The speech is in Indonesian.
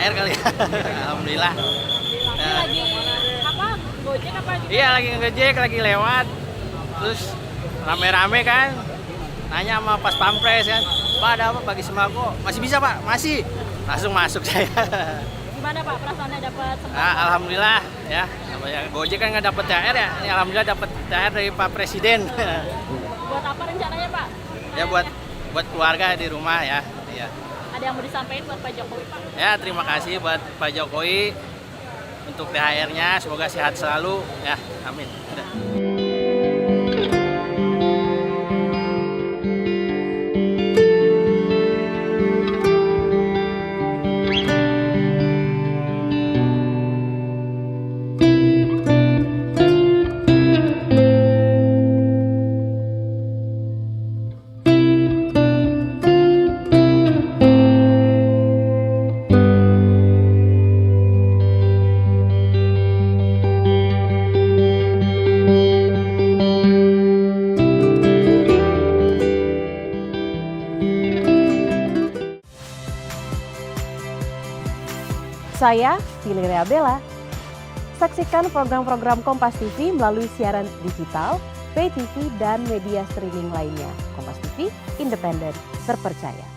THR kali ya. Alhamdulillah. Ini lagi apa? Gojek apa gitu? Iya lagi ngejek, lagi lewat. Terus rame-rame kan. Nanya sama pas pampres kan. Pak ada apa bagi sembako? Masih bisa Pak? Masih. Langsung masuk saya. Gimana Pak perasaannya dapat sembako? Nah, alhamdulillah ya. Namanya Gojek kan nggak dapat THR ya. Ini alhamdulillah dapat THR dari Pak Presiden. Buat apa rencananya Pak? Ya buat keluarga di rumah ya. Iya. Ada yang mau disampaikan buat Pak Jokowi Pak? Ya terima kasih buat Pak Jokowi untuk THR-nya. Semoga sehat selalu ya. Amin. Udah. Saya Valeria Bella. Saksikan program-program Kompas TV melalui siaran digital, pay TV, dan media streaming lainnya. Kompas TV, independen, terpercaya.